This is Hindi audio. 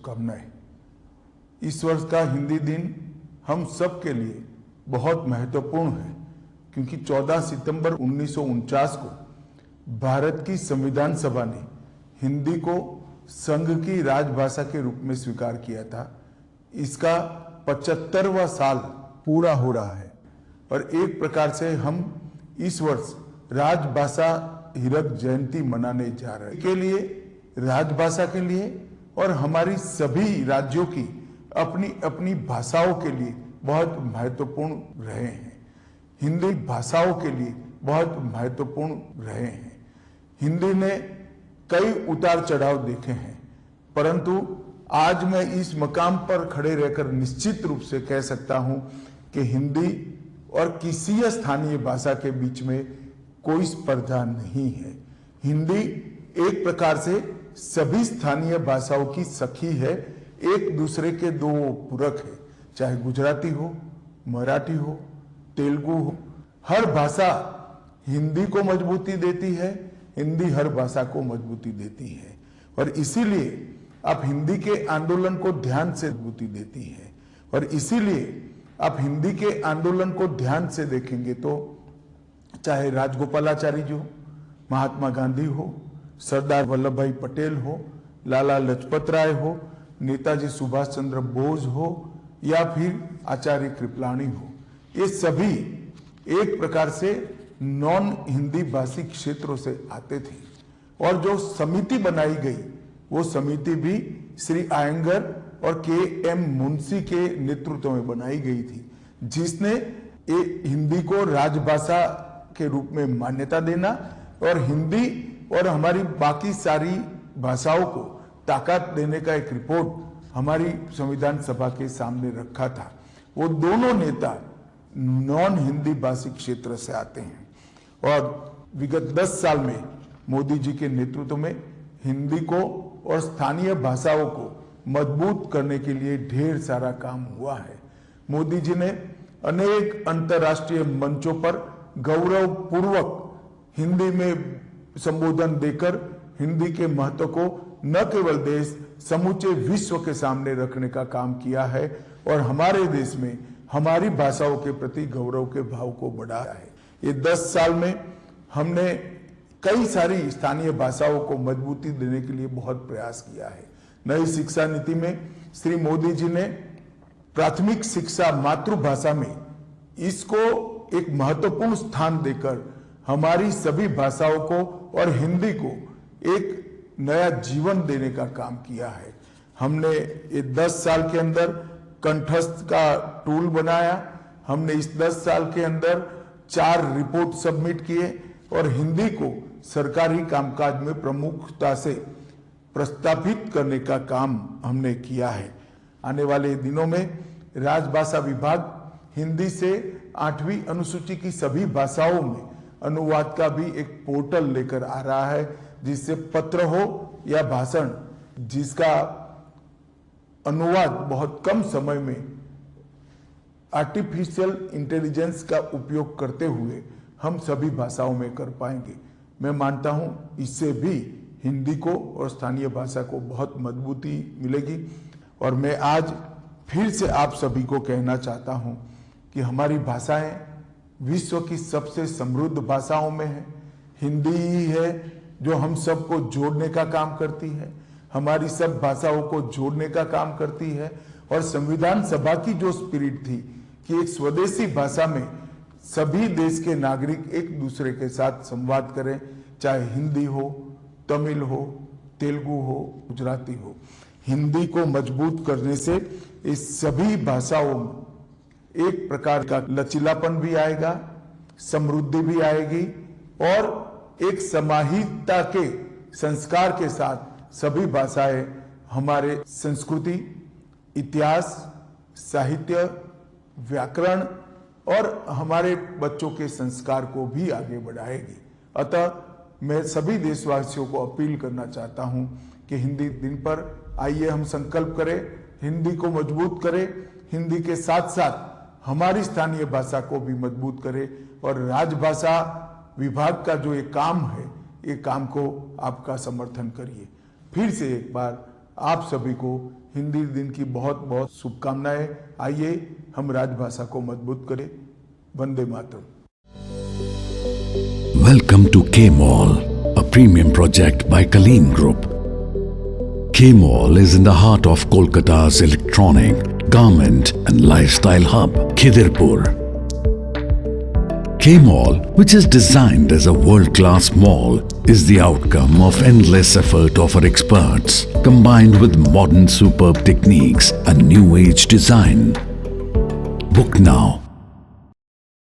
शुभकामनाएं। इस वर्ष का हिंदी दिन हम सब के लिए बहुत महत्वपूर्ण है, क्योंकि 14 सितंबर 1949 को भारत की संविधान सभा ने हिंदी को संघ की राजभाषा के रूप में स्वीकार किया था। इसका 75वां साल पूरा हो रहा है और एक प्रकार से हम इस वर्ष राजभाषा हीरक जयंती मनाने जा रहे हैं। के लिए, राजभाषा के लिए और हमारी सभी राज्यों की अपनी अपनी भाषाओं के लिए बहुत महत्वपूर्ण रहे हैं। हिंदी भाषाओं के लिए बहुत महत्वपूर्ण रहे हैं। हिंदी ने कई उतार चढ़ाव देखे हैं, परंतु आज मैं इस मकाम पर खड़े रहकर निश्चित रूप से कह सकता हूं कि हिंदी और किसी स्थानीय भाषा के बीच में कोई स्पर्धा नहीं है। हिंदी एक प्रकार से सभी स्थानीय भाषाओं की सखी है, एक दूसरे के दो पूरक है। चाहे गुजराती हो, मराठी हो, तेलुगु हो, हर भाषा हिंदी को मजबूती देती है, हिंदी हर भाषा को मजबूती देती है। और इसीलिए आप हिंदी के आंदोलन को ध्यान से मजबूती देती है। और इसीलिए आप हिंदी के आंदोलन को ध्यान से देखेंगे तो चाहे राजगोपालाचारी जी हो, महात्मा गांधी हो, सरदार वल्लभ भाई पटेल हो, लाला लाजपत राय हो, नेताजी सुभाष चंद्र बोस हो या फिर आचार्य कृपलानी हो, ये सभी एक प्रकार से नॉन हिंदी भाषी क्षेत्रों से आते थे। और जो समिति बनाई गई वो समिति भी श्री आयंगर और के.एम. मुंशी के नेतृत्व में बनाई गई थी, जिसने हिंदी को राजभाषा के रूप में मान्यता देना और हिंदी और हमारी बाकी सारी भाषाओं को ताकत देने का एक रिपोर्ट हमारी संविधान सभा के सामने रखा था। वो दोनों नेता नॉन हिंदी भाषी क्षेत्र से आते हैं और विगत 10 साल में मोदी जी के नेतृत्व में हिंदी को और स्थानीय भाषाओं को मजबूत करने के लिए ढेर सारा काम हुआ है। मोदी जी ने अनेक अंतर्राष्ट्रीय मंचों पर गौरवपूर्वक हिंदी में संबोधन देकर हिंदी के महत्व को न केवल देश, समूचे विश्व के सामने रखने का काम किया है और हमारे देश में हमारी भाषाओं के प्रति गौरव के भाव को बढ़ाया है। ये 10 साल में हमने कई सारी स्थानीय भाषाओं को मजबूती देने के लिए बहुत प्रयास किया है। नई शिक्षा नीति में श्री मोदी जी ने प्राथमिक शिक्षा मातृभाषा में इसको एक महत्वपूर्ण स्थान देकर हमारी सभी भाषाओं को और हिंदी को एक नया जीवन देने का काम किया है। हमने ये 10 साल के अंदर कंठस्थ का टूल बनाया। हमने इस 10 साल के अंदर 4 रिपोर्ट सबमिट किए और हिंदी को सरकारी कामकाज में प्रमुखता से प्रस्तावित करने का काम हमने किया है। आने वाले दिनों में राजभाषा विभाग हिंदी से 8वीं अनुसूची की सभी भाषाओं में अनुवाद का भी एक पोर्टल लेकर आ रहा है, जिससे पत्र हो या भाषण, जिसका अनुवाद बहुत कम समय में आर्टिफिशियल इंटेलिजेंस का उपयोग करते हुए हम सभी भाषाओं में कर पाएंगे। मैं मानता हूं इससे भी हिंदी को और स्थानीय भाषा को बहुत मजबूती मिलेगी। और मैं आज फिर से आप सभी को कहना चाहता हूं कि हमारी भाषाएं विश्व की सबसे समृद्ध भाषाओं में है। हिंदी ही है जो हम सबको जोड़ने का काम करती है, हमारी सब भाषाओं को जोड़ने का काम करती है। और संविधान सभा की जो स्पिरिट थी कि एक स्वदेशी भाषा में सभी देश के नागरिक एक दूसरे के साथ संवाद करें, चाहे हिंदी हो, तमिल हो, तेलुगु हो, गुजराती हो। हिंदी को मजबूत करने से इस सभी भाषाओं में एक प्रकार का लचीलापन भी आएगा, समृद्धि भी आएगी और एक समाहितता के संस्कार के साथ सभी भाषाएं हमारे संस्कृति, इतिहास, साहित्य, व्याकरण और हमारे बच्चों के संस्कार को भी आगे बढ़ाएगी। अतः मैं सभी देशवासियों को अपील करना चाहता हूं कि हिंदी दिन पर आइए हम संकल्प करें, हिंदी को मजबूत करें, हिंदी के साथ साथ हमारी स्थानीय भाषा को भी मजबूत करें और राजभाषा विभाग का जो ये काम है, ये काम को आपका समर्थन करिए। फिर से एक बार आप सभी को हिंदी दिन की बहुत बहुत शुभकामनाएं। आइए हम राजभाषा को मजबूत करें। Vande Mataram. Welcome to K-Mall, a premium project by Kaleen Group. K-Mall is in the heart of Kolkata's electronic, garment and lifestyle hub, Khidirpur. K-Mall, which is designed as a world-class mall, is the outcome of endless effort of our experts, combined with modern superb techniques and new age design. Book now